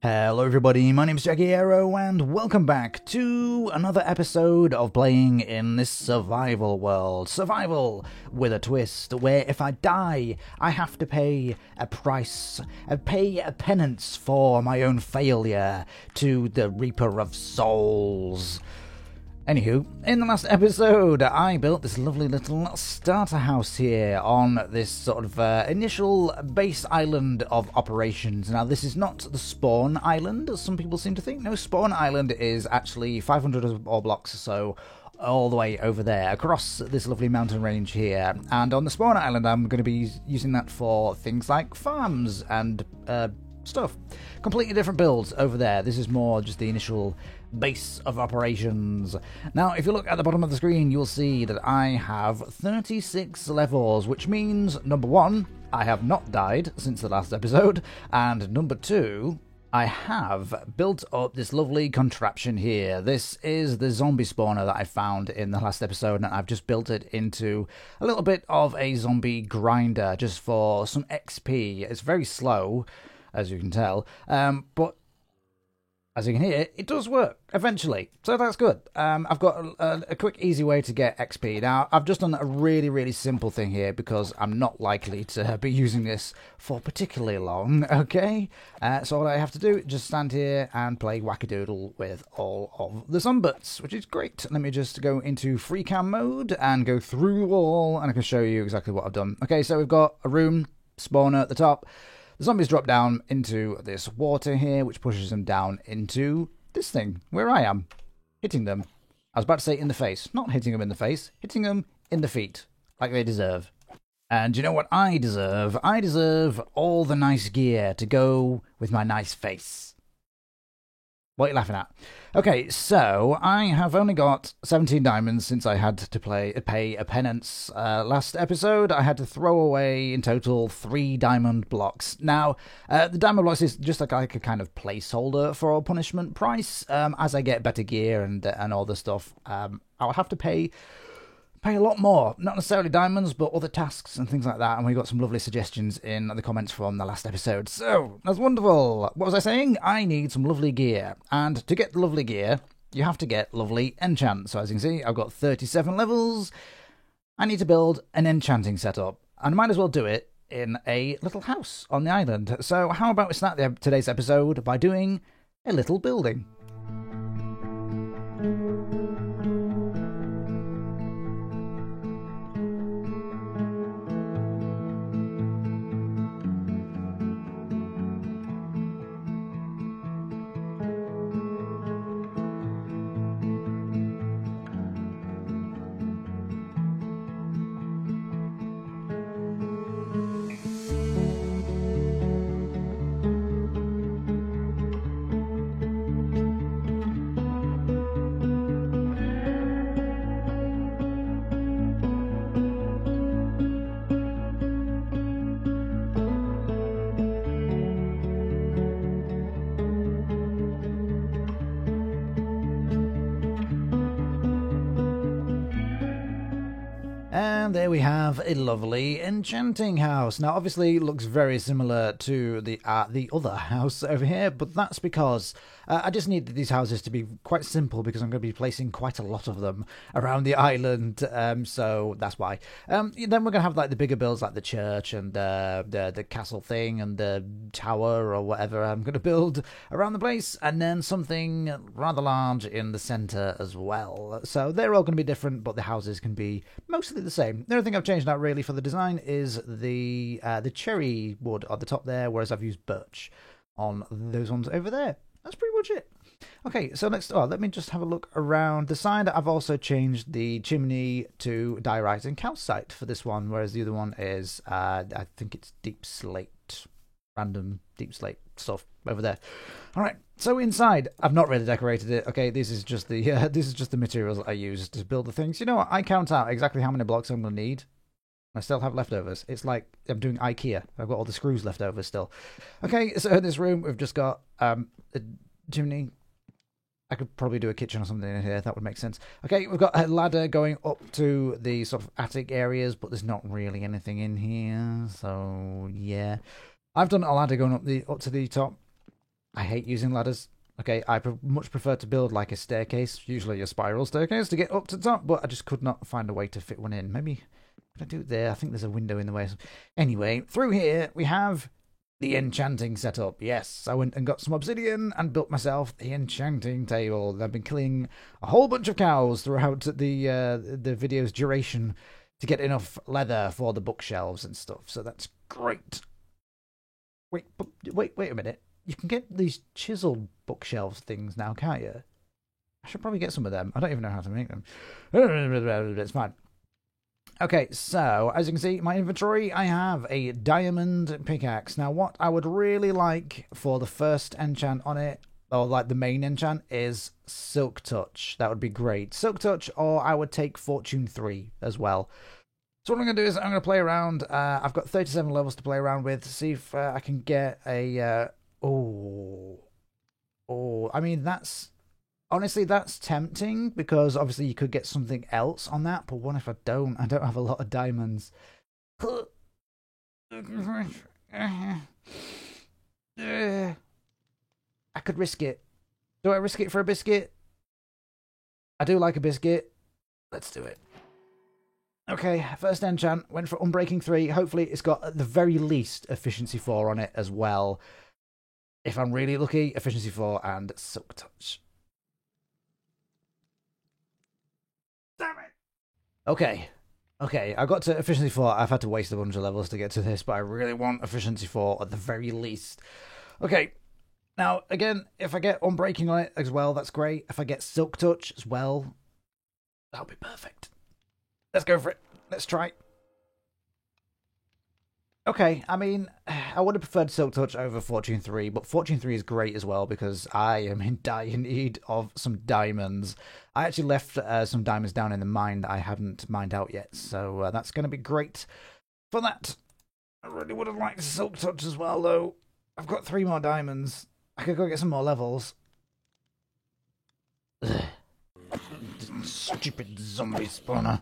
Hello everybody, my name is Jackie Arrow and welcome back to another episode of playing in this survival world. Survival with a twist, where if I die, I have to pay a price, pay a penance for my own failure to the Reaper of Souls. Anywho, in the last episode, I built this lovely little starter house here on this sort of initial base island of operations. Now, this is not the spawn island, as some people seem to think. No, spawn island is actually 500 ore blocks or so all the way over there, across this lovely mountain range here. And on the spawn island, I'm going to be using that for things like farms and stuff. Completely different builds over there. This is more just the initial base of operations. Now, if you look at the bottom of the screen, you'll see that I have 36 levels, which means, number one, I have not died since the last episode, and number two, I have built up this lovely contraption here. This is the zombie spawner that I found in the last episode, and I've just built it into a little bit of a zombie grinder just for some XP. It's very slow, as you can tell, but as you can hear, it does work eventually, so that's good. I've got a quick, easy way to get XP. Now, I've just done a really, really simple thing here because I'm not likely to be using this for particularly long, okay? So what I have to do is just stand here and play wackadoodle with all of the sunbutts, which is great. Let me just go into free cam mode and go through all, and I can show you exactly what I've done. Okay, so we've got a room spawner at the top. The zombies drop down into this water here, which pushes them down into this thing, where I am, hitting them. I was about to say in the face. Not hitting them in the face, hitting them in the feet, like they deserve. And you know what I deserve? I deserve all the nice gear to go with my nice face. What are you laughing at? Okay, so I have only got 17 diamonds since I had to pay a penance. Last episode, I had to throw away in total 3 diamond blocks. Now, the diamond blocks is just like a kind of placeholder for a punishment price. As I get better gear and all this stuff, I'll have to pay a lot more. Not necessarily diamonds, but other tasks and things like that. And we got some lovely suggestions in the comments from the last episode. So, that's wonderful. What was I saying? I need some lovely gear. And to get the lovely gear, you have to get lovely enchant. So as you can see, I've got 37 levels. I need to build an enchanting setup. And I might as well do it in a little house on the island. So how about we start today's episode by doing a little building. And there we have a lovely enchanting house. Now, obviously, it looks very similar to the other house over here, but that's because I just need these houses to be quite simple because I'm going to be placing quite a lot of them around the island. So that's why. Then we're going to have like the bigger builds, like the church and the castle thing and the tower or whatever I'm going to build around the place, and then something rather large in the center as well. So they're all going to be different, but the houses can be mostly the same. The only thing I've changed out really for the design is the cherry wood at the top there, whereas I've used birch on those ones over there. That's pretty much it. Okay, so let me just have a look around the side. I've also changed the chimney to diorite and calcite for this one, whereas the other one is, I think it's deep slate, random deep slate stuff over there. All right, so inside, I've not really decorated it. Okay, this is just the materials I used to build the things. You know what? I count out exactly how many blocks I'm going to need. I still have leftovers. It's like I'm doing IKEA. I've got all the screws left over still. Okay, so in this room, we've just got a chimney. I could probably do a kitchen or something in here. That would make sense. Okay, we've got a ladder going up to the sort of attic areas, but there's not really anything in here. So, yeah. I've done a ladder going up to the top. I hate using ladders. Okay, I much prefer to build like a staircase, usually a spiral staircase, to get up to the top, but I just could not find a way to fit one in. Maybe, could I do it there? I think there's a window in the way. Anyway, through here, we have the enchanting setup. Yes, I went and got some obsidian and built myself the enchanting table. I've been killing a whole bunch of cows throughout the video's duration to get enough leather for the bookshelves and stuff, so that's great. Wait a minute. You can get these chiseled bookshelves things now, can't you? I should probably get some of them. I don't even know how to make them. It's fine. Okay, so as you can see, my inventory, I have a diamond pickaxe. Now, what I would really like for the first enchant on it, or like the main enchant, is Silk Touch. That would be great. Silk Touch, or I would take Fortune 3 as well. So what I'm going to do is I'm going to play around. I've got 37 levels to play around with to see if I can get a... I mean, honestly, that's tempting, because obviously you could get something else on that, but what if I don't? I don't have a lot of diamonds. I could risk it. Do I risk it for a biscuit? I do like a biscuit. Let's do it. Okay, first enchant, went for Unbreaking 3. Hopefully it's got, at the very least, Efficiency 4 on it as well. If I'm really lucky, Efficiency 4 and Silk Touch. Damn it! Okay, I got to Efficiency 4. I've had to waste a bunch of levels to get to this, but I really want Efficiency 4 at the very least. Okay, now, again, if I get Unbreaking on it as well, that's great. If I get Silk Touch as well, that'll be perfect. Let's go for it. Let's try. Okay, I mean, I would have preferred Silk Touch over Fortune 3, but Fortune 3 is great as well because I am in dire need of some diamonds. I actually left some diamonds down in the mine that I haven't mined out yet, so that's going to be great for that. I really would have liked Silk Touch as well, though. I've got 3 more diamonds. I could go get some more levels. Ugh. Stupid zombie spawner.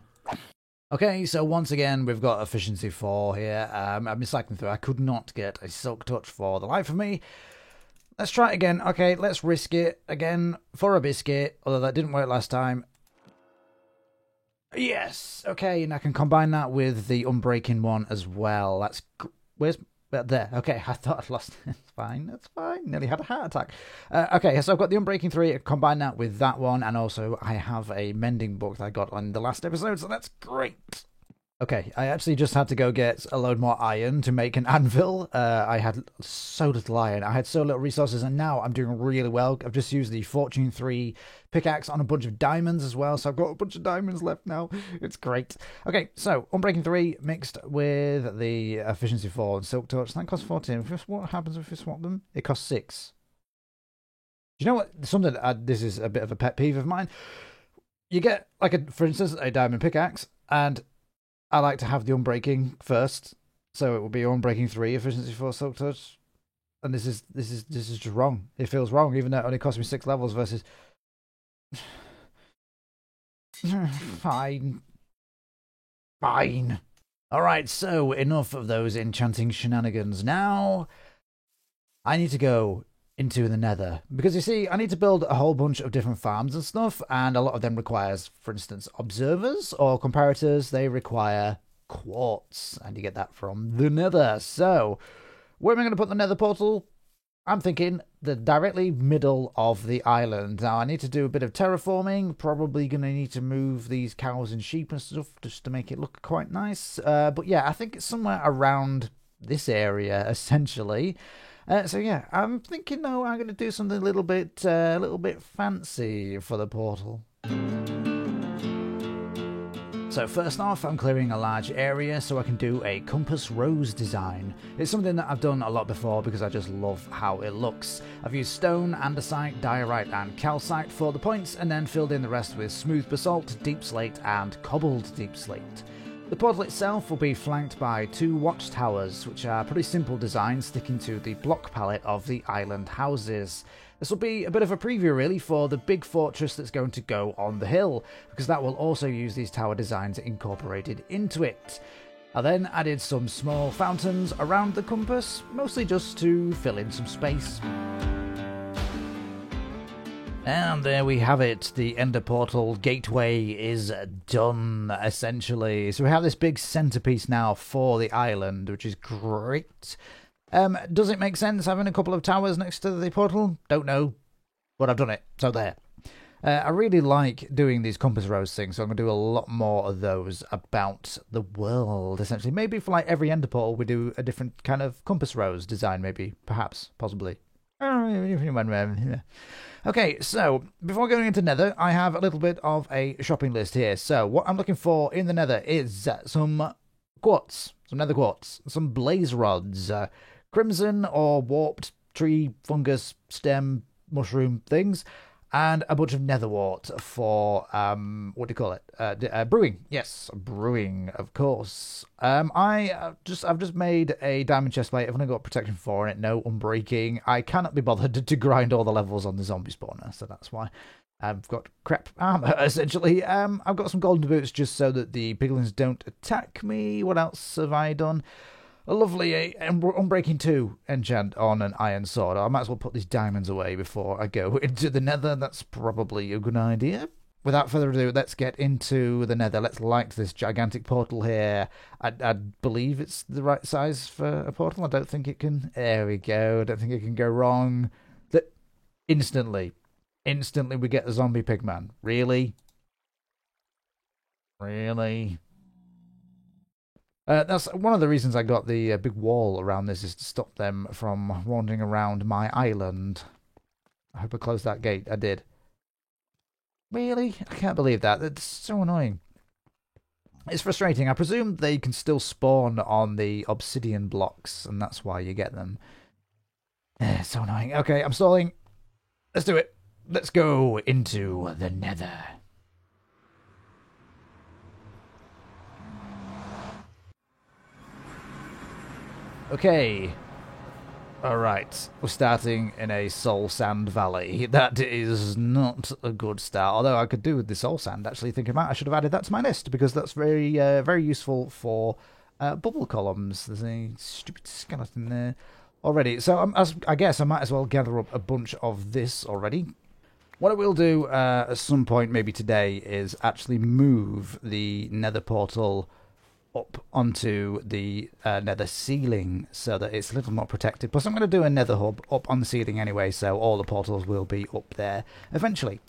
Okay, so once again, we've got Efficiency 4 here. I've been cycling through. I could not get a Silk Touch for the life of me. Let's try it again. Okay, let's risk it again for a biscuit, although that didn't work last time. Yes! Okay, and I can combine that with the Unbreaking one as well. That's... Where's... There. Okay, I thought I'd lost... It's fine, that's fine. Nearly had a heart attack. Okay, so I've got the Unbreaking 3. Combine that with that one, and also I have a mending book that I got on the last episode, so that's great. Okay, I actually just had to go get a load more iron to make an anvil. I had so little iron. I had so little resources, and now I'm doing really well. I've just used the Fortune 3 pickaxe on a bunch of diamonds as well, so I've got a bunch of diamonds left now. It's great. Okay, so Unbreaking 3 mixed with the Efficiency 4 and Silk Touch. That costs 14. What happens if we swap them? It costs 6. Do you know what? Something this is a bit of a pet peeve of mine. You get, like, for instance, a diamond pickaxe, and I like to have the Unbreaking first, so it will be Unbreaking 3, Efficiency 4, Silk Touch, and this is just wrong. It feels wrong, even though it only cost me 6 levels versus... Fine. Alright, so enough of those enchanting shenanigans. Now, I need to go into the nether, because you see, I need to build a whole bunch of different farms and stuff, and a lot of them requires, for instance, observers or comparators. They require quartz, and you get that from the nether. So where am I going to put the nether portal? I'm thinking the directly middle of the island. Now I need to do a bit of terraforming, probably going to need to move these cows and sheep and stuff just to make it look quite nice, but yeah, I think it's somewhere around this area essentially. So yeah, I'm thinking now I'm going to do something a little bit fancy for the portal. So first off, I'm clearing a large area so I can do a compass rose design. It's something that I've done a lot before because I just love how it looks. I've used stone, andesite, diorite and calcite for the points, and then filled in the rest with smooth basalt, deep slate and cobbled deep slate. The portal itself will be flanked by 2 watchtowers, which are pretty simple designs sticking to the block palette of the island houses. This will be a bit of a preview really for the big fortress that's going to go on the hill, because that will also use these tower designs incorporated into it. I then added some small fountains around the compass, mostly just to fill in some space. And there we have it. The Ender Portal gateway is done, essentially. So we have this big centerpiece now for the island, which is great. Does it make sense having a couple of towers next to the portal? Don't know, but I've done it, so there. I really like doing these compass rose things, so I'm going to do a lot more of those about the world, essentially. Maybe for like every Ender Portal we do a different kind of compass rose design, maybe, perhaps, possibly. Okay, so before going into Nether, I have a little bit of a shopping list here. So what I'm looking for in the Nether is some quartz, some Nether quartz, some blaze rods, crimson or warped tree, fungus, stem, mushroom things, and a bunch of nether wart for, what do you call it? Brewing. Yes, brewing, of course. I've just made a diamond chestplate. I've only got protection 4 in it, no unbreaking. I cannot be bothered to grind all the levels on the zombie spawner, so that's why I've got crap armor, essentially. I've got some golden boots just so that the piglins don't attack me. What else have I done? A lovely Unbreaking 2 enchant on an iron sword. I might as well put these diamonds away before I go into the Nether. That's probably a good idea. Without further ado, let's get into the Nether. Let's light this gigantic portal here. I believe it's the right size for a portal. I don't think it can... There we go. I don't think it can go wrong. Instantly we get the zombie pigman. Really? Really? That's one of the reasons I got the big wall around this, is to stop them from wandering around my island. I hope I closed that gate. I did. Really? I can't believe that. It's so annoying. It's frustrating. I presume they can still spawn on the obsidian blocks, and that's why you get them. It's so annoying. Okay, I'm stalling. Let's do it. Let's go into the Nether. Okay. Alright. We're starting in a soul sand valley. That is not a good start. Although I could do with the soul sand, actually, thinking about it. I should have added that to my list, because that's very very useful for bubble columns. There's a stupid skeleton there already. So I guess I might as well gather up a bunch of this already. What I will do at some point, maybe today, is actually move the Nether portal up onto the Nether ceiling so that it's a little more protected. Plus I'm going to do a Nether hub up on the ceiling anyway, so all the portals will be up there eventually.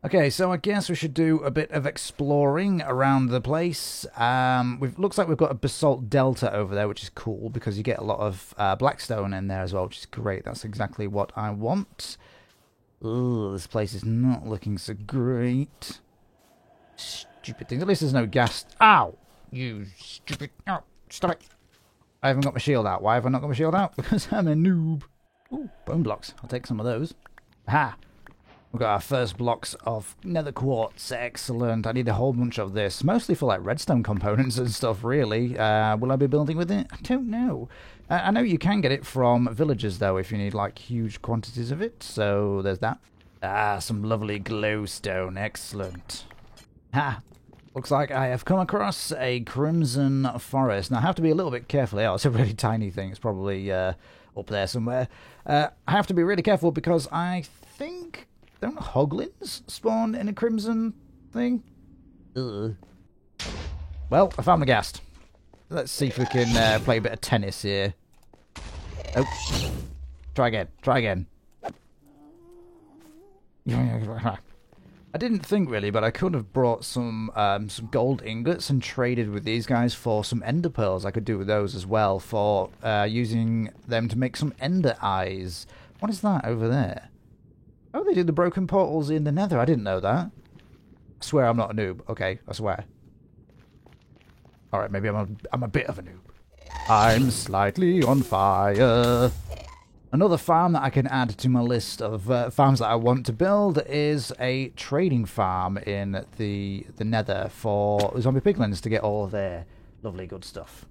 Okay, so I guess we should do a bit of exploring around the place. Looks like we've got a basalt delta over there, which is cool because you get a lot of blackstone in there as well, which is great. That's exactly what I want. Ugh, this place is not looking so great. Stupid things. At least there's no gas. Ow! You stupid... Oh, stop it. I haven't got my shield out. Why have I not got my shield out? Because I'm a noob. Ooh, bone blocks. I'll take some of those. Ha! We've got our first blocks of nether quartz. Excellent. I need a whole bunch of this. Mostly for like redstone components and stuff, really. Will I be building with it? I don't know. I know you can get it from villagers, though, if you need like huge quantities of it. So there's that. Ah, some lovely glowstone. Excellent. Ha! Looks like I have come across a crimson forest. Now, I have to be a little bit careful here. Oh, it's a really tiny thing. It's probably up there somewhere. I have to be really careful because I think... Don't hoglins spawn in a crimson thing? Ugh. Well, I found the ghast. Let's see if we can play a bit of tennis here. Oh. Try again. Try again. I didn't think really, but I could have brought some gold ingots and traded with these guys for some ender pearls. I could do with those as well for using them to make some ender eyes. What is that over there? Oh, they do the broken portals in the Nether. I didn't know that. I swear I'm not a noob. Okay, I swear. All right, maybe I'm a bit of a noob. I'm slightly on fire. Another farm that I can add to my list of farms that I want to build is a trading farm in the Nether for zombie piglins to get all their lovely good stuff.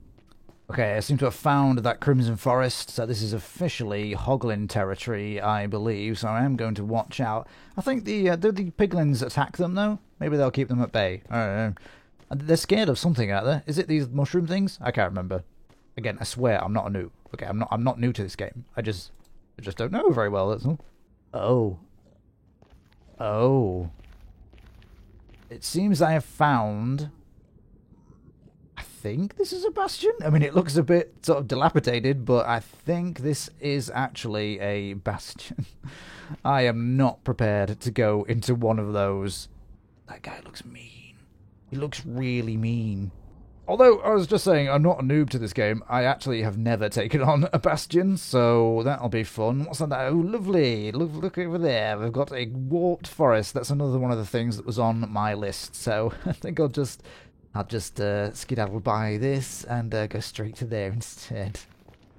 Okay, I seem to have found that Crimson Forest, so this is officially Hoglin territory, I believe, so I am going to watch out. I think do the piglins attack them, though? Maybe they'll keep them at bay. I don't know. They're scared of something, aren't they? Is it these mushroom things? I can't remember. Again, I swear, I'm not a noob. Okay, I'm not new to this game. I just don't know very well, that's all. Oh. Oh. It seems I have found... I think this is a bastion. I mean, it looks a bit sort of dilapidated, but I think this is actually a bastion. I am not prepared to go into one of those. That guy looks mean. He looks really mean. Although, I was just saying, I'm not a noob to this game. I actually have never taken on a bastion, so that'll be fun. What's that? Oh, lovely. Look over there. We've got a warped forest. That's another one of the things that was on my list. So I think I'll just skedaddle by this and go straight to there instead.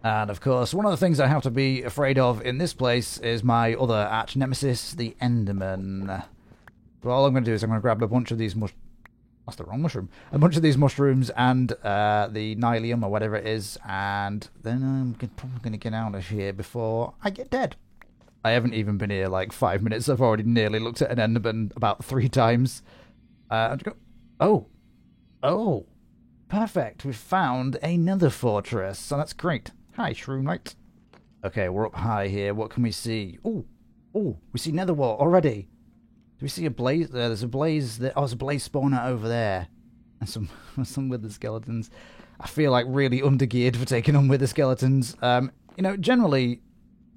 And of course, one of the things I have to be afraid of in this place is my other arch nemesis, the Enderman. So all I'm going to do is I'm going to grab a bunch of these that's the wrong mushroom. A bunch of these mushrooms and the Nylium or whatever it is, and then I'm probably going to get out of here before I get dead. I haven't even been here like 5 minutes. I've already nearly looked at an Enderman about 3 times. Oh, perfect. We've found another fortress, so that's great. Hi, Shroom Knight. Okay, we're up high here. What can we see? Oh, we see Netherwall already. Do we see a blaze? There's a blaze. There's a blaze spawner over there, and some wither skeletons. I feel like really undergeared for taking on wither skeletons. Generally,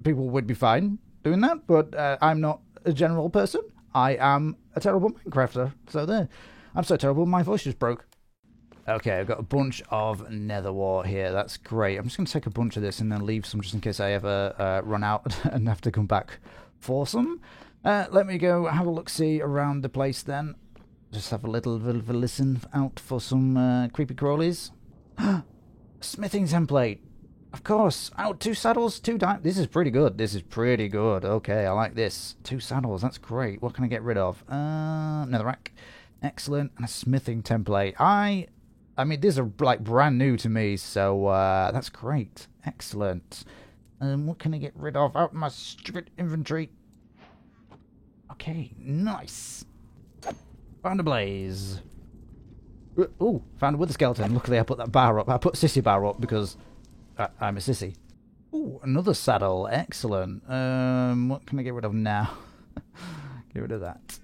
people would be fine doing that, but I'm not a general person. I am a terrible Minecrafter. So there, I'm so terrible. My voice just broke. Okay, I've got a bunch of nether wart here. That's great. I'm just going to take a bunch of this and then leave some just in case I ever run out and have to come back for some. Let me go have a look-see around the place then. Just have a little bit of a listen out for some creepy crawlies. Smithing template. Of course. Oh, 2 saddles, 2 diamonds. This is pretty good. This is pretty good. Okay, I like this. 2 saddles. That's great. What can I get rid of? Netherrack. Excellent. And a smithing template. I mean, these are like brand new to me, so that's great. Excellent. What can I get rid of out of my stupid inventory? Okay, nice. Found a blaze. Oh, found a wither skeleton. Luckily I put that bar up. I put sissy bar up because I'm a sissy. Oh, another saddle. Excellent. What can I get rid of now? Get rid of that.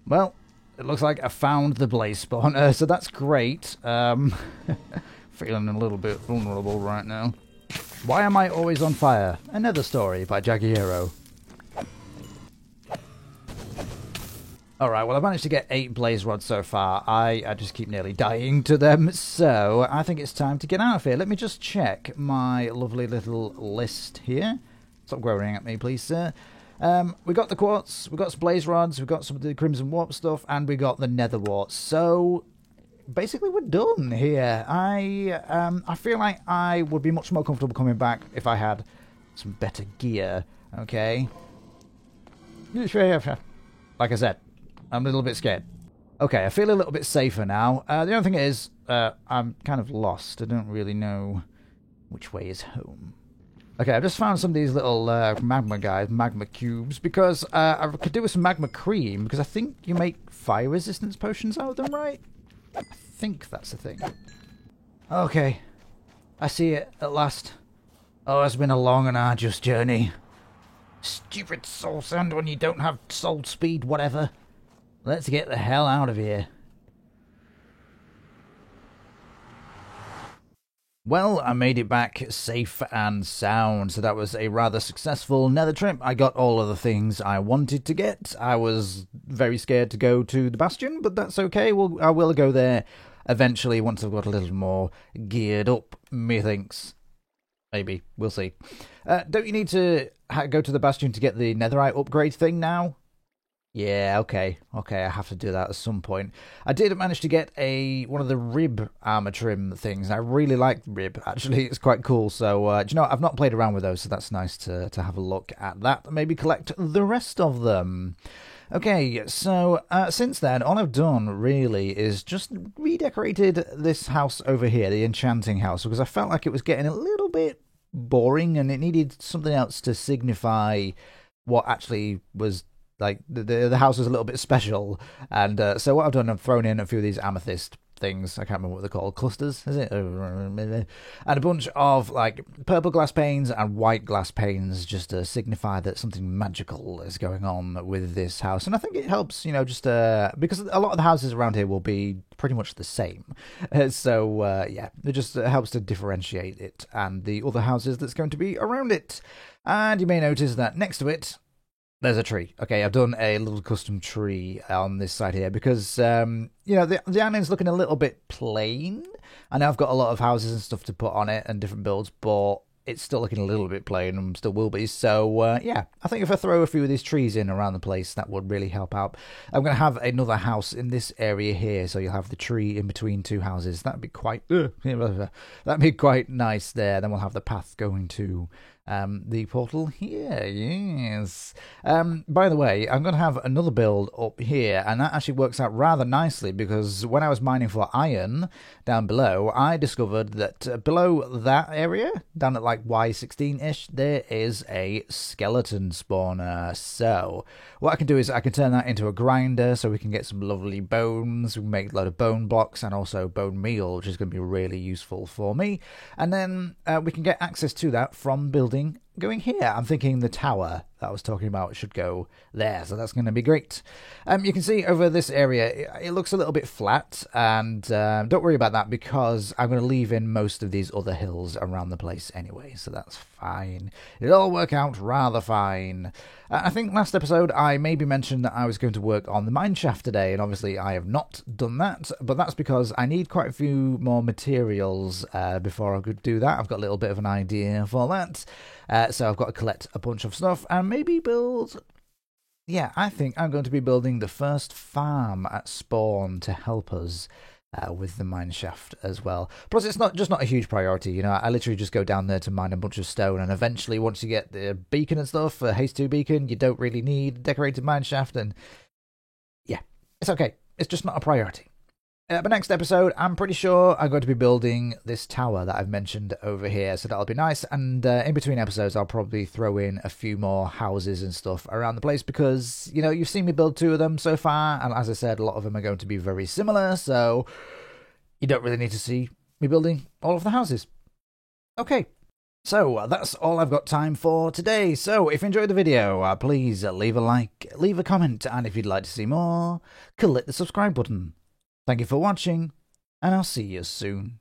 Well, it looks like I found the blaze spawner, so that's great. Feeling a little bit vulnerable right now. Why am I always on fire? Another story by Jagiero. Alright, well, I've managed to get 8 blaze rods so far. I just keep nearly dying to them, so I think it's time to get out of here. Let me just check my lovely little list here. Stop growing at me, please, sir. We got the quartz, we got some blaze rods, we got some of the crimson warp stuff, and we got the nether wart. So basically, we're done here. I feel like I would be much more comfortable coming back if I had some better gear. Okay. Like I said, I'm a little bit scared. Okay, I feel a little bit safer now. The only thing is, I'm kind of lost. I don't really know which way is home. Okay, I've just found some of these little magma guys, magma cubes, because I could do with some magma cream, because I think you make fire resistance potions out of them, right? I think that's the thing. Okay, I see it at last. Oh, it's been a long and arduous journey. Stupid soul sand when you don't have soul speed, whatever. Let's get the hell out of here. Well, I made it back safe and sound, so that was a rather successful nether trip. I got all of the things I wanted to get. I was very scared to go to the Bastion, but that's okay. I will go there eventually once I've got a little more geared up, methinks. Maybe. We'll see. Don't you need to go to the Bastion to get the netherite upgrade thing now? Yeah, okay, I have to do that at some point. I did manage to get one of the rib armor trim things. I really like rib, actually. It's quite cool. So, do you know what? I've not played around with those, so that's nice to have a look at that. Maybe collect the rest of them. Okay, so since then, all I've done, really, is just redecorated this house over here, the enchanting house, because I felt like it was getting a little bit boring, and it needed something else to signify what actually was... like, the house was a little bit special, and so what I've done, I've thrown in a few of these amethyst things. I can't remember what they're called. Clusters, is it? And a bunch of like purple glass panes and white glass panes, just to signify that something magical is going on with this house. And I think it helps, just because a lot of the houses around here will be pretty much the same. Yeah, it just helps to differentiate it and the other houses that's going to be around it. And you may notice that next to it, there's a tree. Okay, I've done a little custom tree on this side here because, the island's looking a little bit plain. I know I've got a lot of houses and stuff to put on it and different builds, but it's still looking a little bit plain and still will be. So, I think if I throw a few of these trees in around the place, that would really help out. I'm going to have another house in this area here, so you'll have the tree in between two houses. That'd be quite nice there. Then we'll have the path going to the portal here, yes. By the way, I'm going to have another build up here, and that actually works out rather nicely because when I was mining for iron down below, I discovered that below that area, down at like Y16-ish, there is a skeleton spawner. So what I can do is I can turn that into a grinder so we can get some lovely bones. We can make a load of bone blocks and also bone meal, which is going to be really useful for me. And then we can get access to that from building going here. I'm thinking the tower that I was talking about should go there, so that's going to be great. You can see over this area, it looks a little bit flat, and don't worry about that because I'm going to leave in most of these other hills around the place anyway, so that's fine. It'll all work out rather fine. I think last episode I maybe mentioned that I was going to work on the mineshaft today, and obviously I have not done that, but that's because I need quite a few more materials before I could do that. I've got a little bit of an idea for that. So I've got to collect a bunch of stuff and maybe build... Yeah, I think I'm going to be building the first farm at spawn to help us with the mineshaft as well. Plus, it's not a huge priority. I literally just go down there to mine a bunch of stone, and eventually, once you get the beacon and stuff, a Haste 2 beacon, you don't really need a decorated mineshaft, and yeah, it's okay. It's just not a priority. But next episode, I'm pretty sure I'm going to be building this tower that I've mentioned over here, so that'll be nice. And in between episodes, I'll probably throw in a few more houses and stuff around the place because, you've seen me build 2 of them so far, and as I said, a lot of them are going to be very similar, so you don't really need to see me building all of the houses. Okay. So, that's all I've got time for today. So, if you enjoyed the video, please leave a like, leave a comment, and if you'd like to see more, click the subscribe button. Thank you for watching, and I'll see you soon.